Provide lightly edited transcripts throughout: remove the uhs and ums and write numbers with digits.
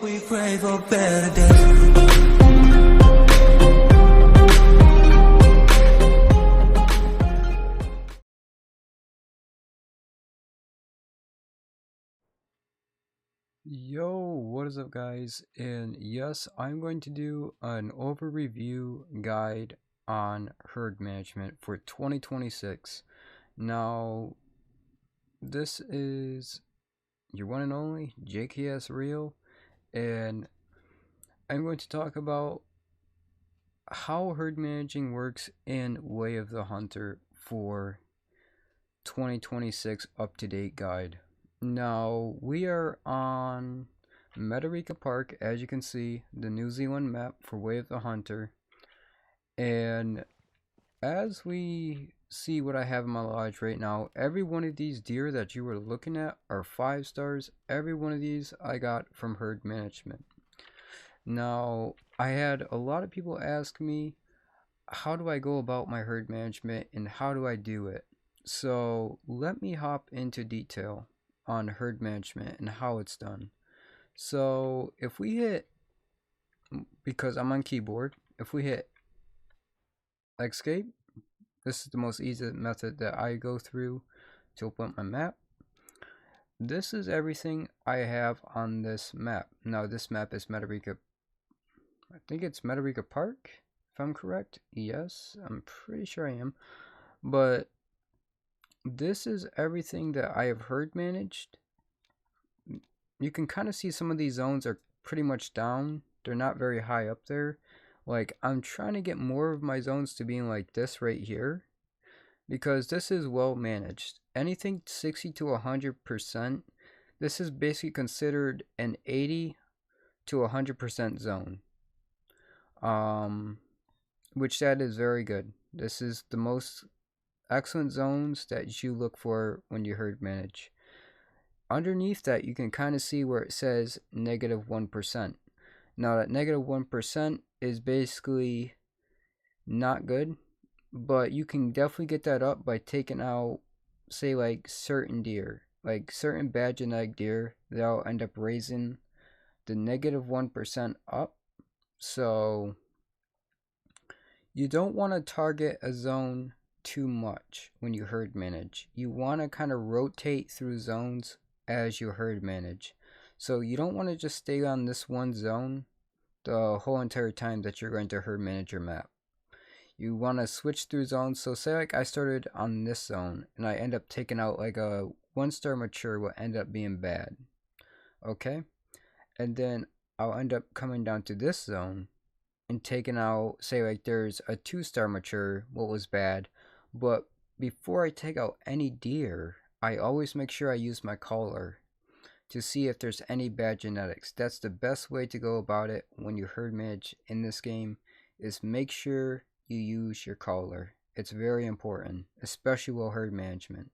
We pray for better days. Yo, what is up guys? And yes, I'm going to do an overview guide on herd management for 2026. Now, this is your one and only JKS Real, and I'm going to talk about how herd managing works in Way of the Hunter for 2026 up-to-date guide. Now, we are on Metarika Park, as you can see, the New Zealand map for Way of the Hunter. And as we see what I have in my lodge right now, every one of these deer that you were looking at are 5 stars. Every one of these I got from herd management. Now, I had a lot of people ask me, how do I go about my herd management and how do I do it? So let me hop into detail on herd management and how it's done. So if we hit, because I'm on keyboard, if we hit escape, this is the most easy method that I go through to open up my map. This is everything I have on this map. Now this map is Metarika, I think it's Metarika Park, if I'm correct. Yes, I'm pretty sure I am. But this is everything that I have herd managed. You can kind of see some of these zones are pretty much down. They're not very high up there. Like, I'm trying to get more of my zones to being like this right here, because this is well managed. Anything 60 to 100%, this is basically considered an 80 to 100% zone. Which that is very good. This is the most excellent zones that you look for when you herd manage. Underneath that, you can kind of see where it says -1%. Now that -1% is basically not good, but you can definitely get that up by taking out, say, like certain deer, like certain bad genetic deer, they'll end up raising the -1% up. So you don't want to target a zone too much when you herd manage. You want to kind of rotate through zones as you herd manage. So you don't want to just stay on this one zone the whole entire time that you're going to herd manage your map. You want to switch through zones. So say like I started on this zone and I end up taking out like a 1-star mature will end up being bad. Okay? And then I'll end up coming down to this zone and taking out, say like there's a 2-star mature, what was bad. But before I take out any deer, I always make sure I use my caller to see if there's any bad genetics. That's the best way to go about it when you herd manage in this game, is make sure you use your caller. It's very important, especially while herd management.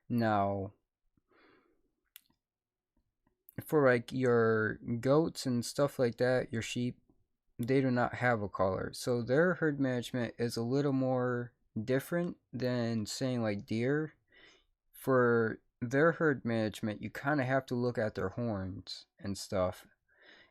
Now, for like your goats and stuff like that, your sheep, they do not have a collar, so their herd management is a little more different than saying like deer. For their herd management, you kind of have to look at their horns and stuff.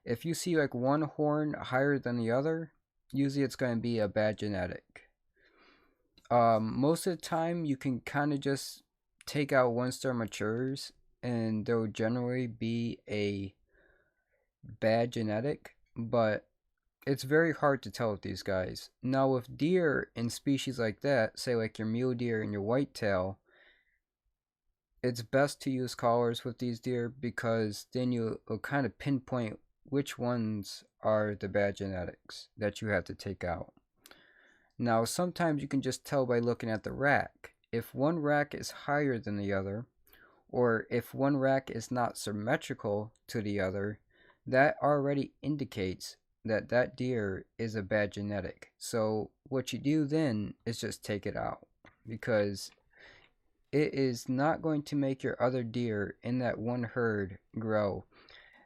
If you see like one horn higher than the other, usually it's going to be a bad genetic. Most of the time you can kind of just take out 1-star matures and there will generally be a bad genetic, but it's very hard to tell with these guys. Now with deer in species like that, say like your mule deer and your whitetail, it's best to use collars with these deer because then you'll kind of pinpoint which ones are the bad genetics that you have to take out. Now sometimes you can just tell by looking at the rack. If one rack is higher than the other, or if one rack is not symmetrical to the other, that already indicates that that deer is a bad genetic. So what you do then is just take it out, because it is not going to make your other deer in that one herd grow.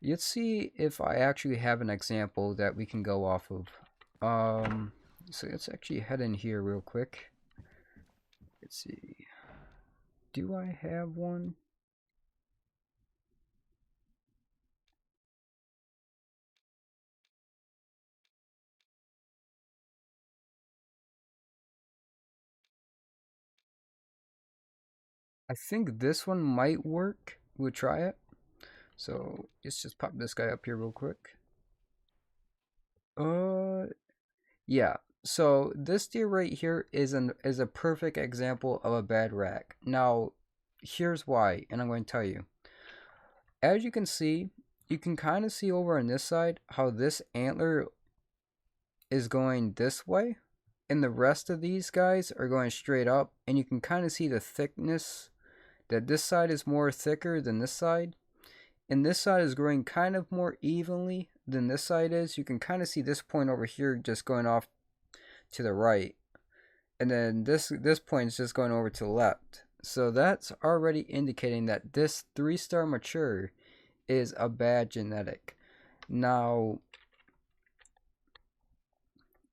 Let's see if I actually have an example that we can go off of. So let's actually head in here real quick. Let's see. Do I have one? I think this one might work. We'll try it. So let's just pop this guy up here real quick. Yeah. So this deer right here is a perfect example of a bad rack. Now, here's why, and I'm going to tell you. As you can see, you can kind of see over on this side how this antler is going this way, and the rest of these guys are going straight up, and you can kind of see the thickness that this side is more thicker than this side, and this side is growing kind of more evenly than this side is. You can kind of see this point over here just going off to the right, and then this point is just going over to the left. So that's already indicating that this 3-star mature is a bad genetic. Now,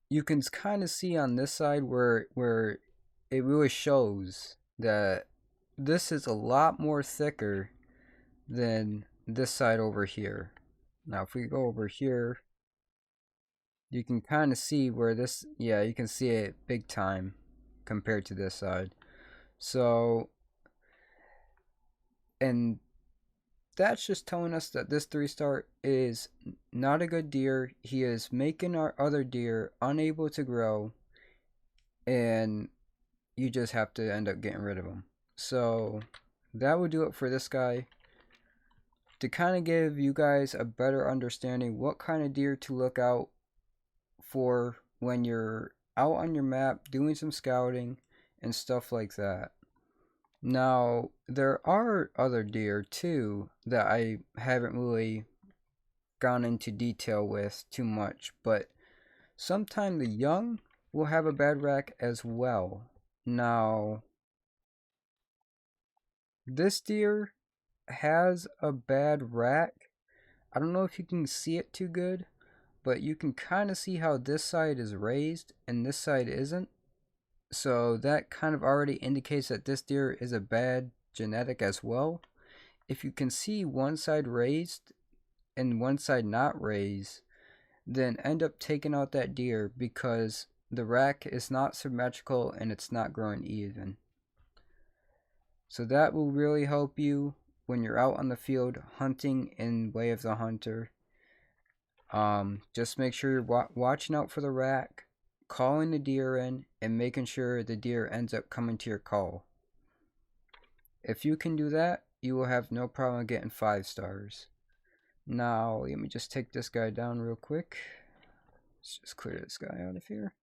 you can kind of see on this side where it really shows that this is a lot more thicker than this side over here. Now, if we go over here, you can kind of see where this, yeah, you can see it big time compared to this side. So, and that's just telling us that this 3-star is not a good deer. He is making our other deer unable to grow, and you just have to end up getting rid of him. So that would do it for this guy. To kind of give you guys a better understanding what kind of deer to look out for when you're out on your map doing some scouting and stuff like that. Now, there are other deer too that I haven't really gone into detail with too much, but sometimes the young will have a bad rack as well. Now, this deer has a bad rack. I don't know if you can see it too good, but you can kind of see how this side is raised and this side isn't. So that kind of already indicates that this deer is a bad genetic as well. If you can see one side raised and one side not raised, then end up taking out that deer because the rack is not symmetrical and it's not growing even. So that will really help you when you're out on the field hunting in Way of the Hunter. Just make sure you're watching out for the rack, calling the deer in, and making sure the deer ends up coming to your call. If you can do that, you will have no problem getting 5 stars. Now, let me just take this guy down real quick. Let's just clear this guy out of here.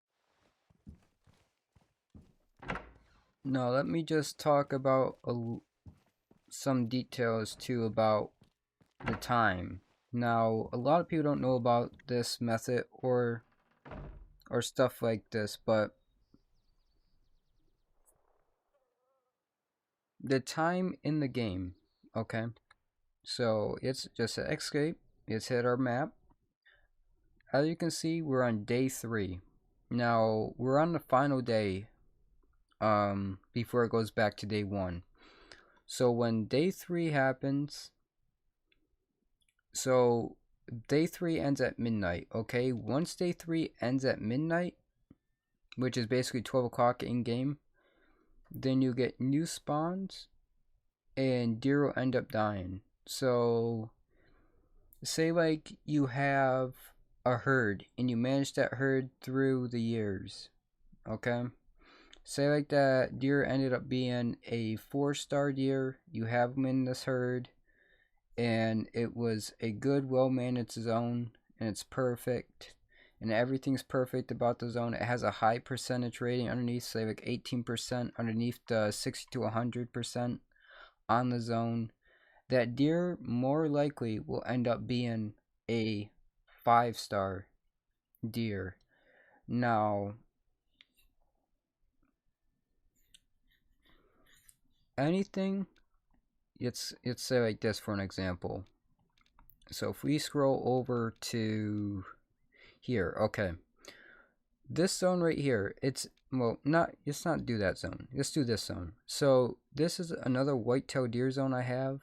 Now, let me just talk about some details too about the time. Now, a lot of people don't know about this method or stuff like this, but the time in the game, okay? So it's just an escape. It's hit our map. As you can see, we're on day 3. Now, we're on the final day before it goes back to day 1. So when day 3 happens, so day 3 ends at midnight, okay? Once day 3 ends at midnight, which is basically 12 o'clock in game, then you get new spawns and deer will end up dying. So say like you have a herd and you manage that herd through the years, okay? Say like that deer ended up being a 4-star deer, you have them in this herd, and it was a good, well-managed zone, and it's perfect, and everything's perfect about the zone. It has a high percentage rating underneath, say like 18% underneath the 60 to 100% on the zone. That deer more likely will end up being a 5-star deer. Now, anything, let's say like this for an example. So if we scroll over to here, okay, this zone right here, let's not do that zone, let's do this zone. So this is another whitetail deer zone I have,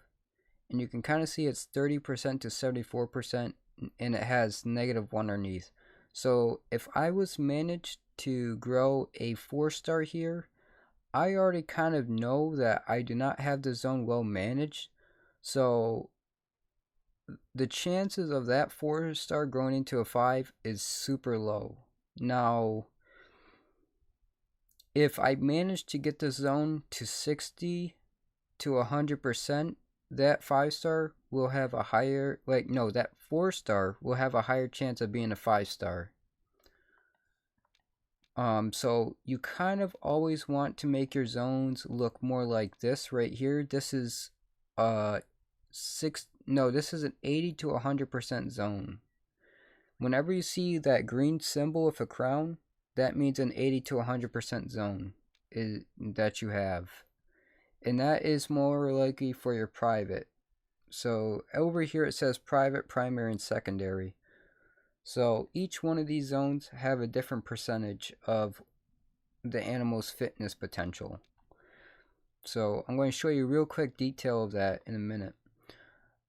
and you can kind of see it's 30% to 74%, and it has -1 underneath. So if I was managed to grow a 4-star here, I already kind of know that I do not have the zone well managed, so the chances of that 4-star growing into a 5 is super low. Now, if I manage to get the zone to 60 to 100%, that 5-star will have a higher, like, no, that 4-star will have a higher chance of being a 5-star. So you kind of always want to make your zones look more like this right here. This is this is an 80 to 100% zone. Whenever you see that green symbol with a crown, that means an 80 to 100% zone that you have. And that is more likely for your private. So over here it says private, primary, and secondary. So each one of these zones have a different percentage of the animal's fitness potential. So I'm going to show you a real quick detail of that in a minute.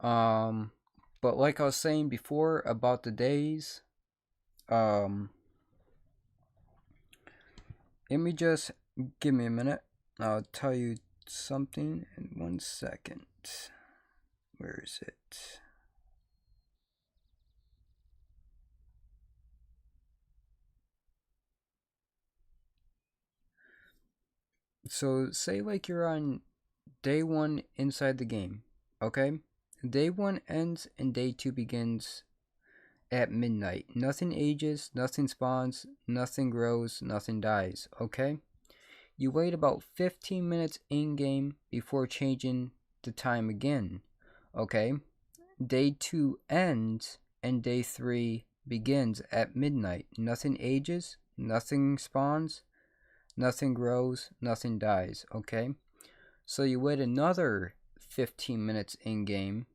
But like I was saying before about the days, let me just give me a minute. I'll tell you something in 1 second. Where is it? So say like you're on day 1 inside the game, okay? Day 1 ends and day 2 begins at midnight. Nothing ages, nothing spawns, nothing grows, nothing dies, okay? You wait about 15 minutes in game before changing the time again, okay? Day 2 ends and day 3 begins at midnight. Nothing ages, nothing spawns, nothing grows, nothing dies, okay? So you wait another 15 minutes in game.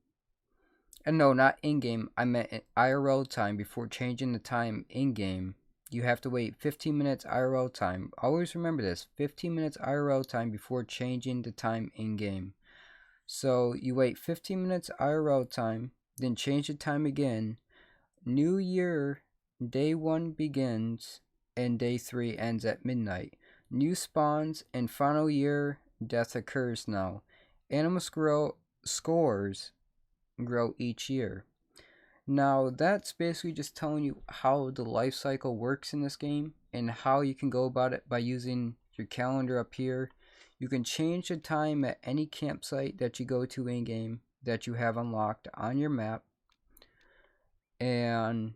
And no, not in game, I meant IRL time before changing the time in game. You have to wait 15 minutes IRL time. Always remember this, 15 minutes IRL time before changing the time in game. So you wait 15 minutes IRL time, then change the time again. New year, day 1 begins, and day 3 ends at midnight. New spawns and final year death occurs now. Animal scores grow each year. Now that's basically just telling you how the life cycle works in this game and how you can go about it by using your calendar up here. You can change the time at any campsite that you go to in game that you have unlocked on your map. And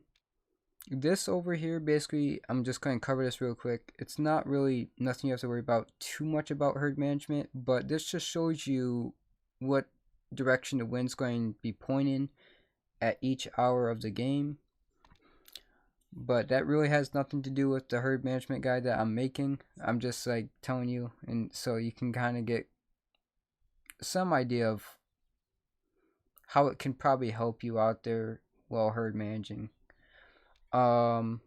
this over here, basically, I'm just going to cover this real quick. It's not really nothing you have to worry about too much about herd management, but this just shows you what direction the wind's going to be pointing at each hour of the game. But that really has nothing to do with the herd management guide that I'm making. I'm just like telling you, and so you can kind of get some idea of how it can probably help you out there while herd managing. But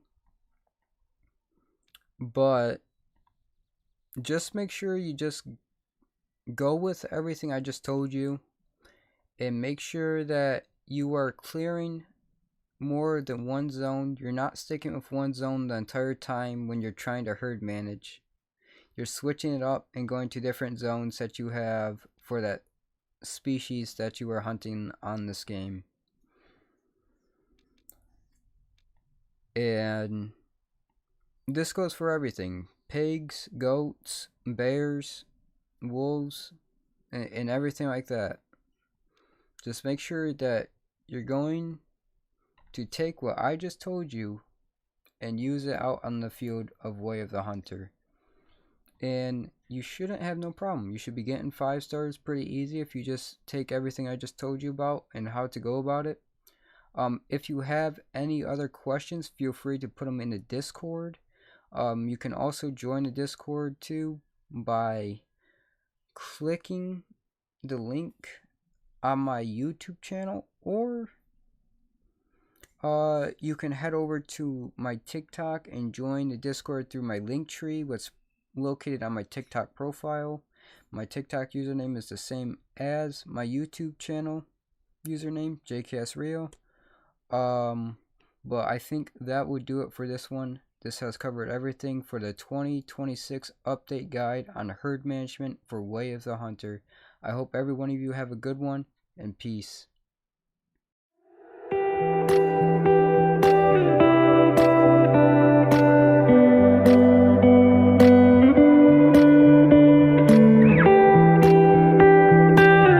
just make sure you just go with everything I just told you, and make sure that you are clearing more than one zone. You're not sticking with one zone the entire time when you're trying to herd manage. You're switching it up and going to different zones that you have for that species that you are hunting on this game. And this goes for everything: pigs, goats, bears, wolves, and everything like that. Just make sure that you're going to take what I just told you and use it out on the field of Way of the Hunter. And you shouldn't have no problem. You should be getting 5 stars pretty easy if you just take everything I just told you about and how to go about it. If you have any other questions, feel free to put them in the Discord. You can also join the Discord too by clicking the link on my YouTube channel, or you can head over to my TikTok and join the Discord through my link tree, what's located on my TikTok profile. My TikTok username is the same as my YouTube channel username, JKS Rio. But I think that would do it for this one. This has covered everything for the 2026 update guide on herd management for Way of the Hunter. I hope every one of you have a good one, and peace.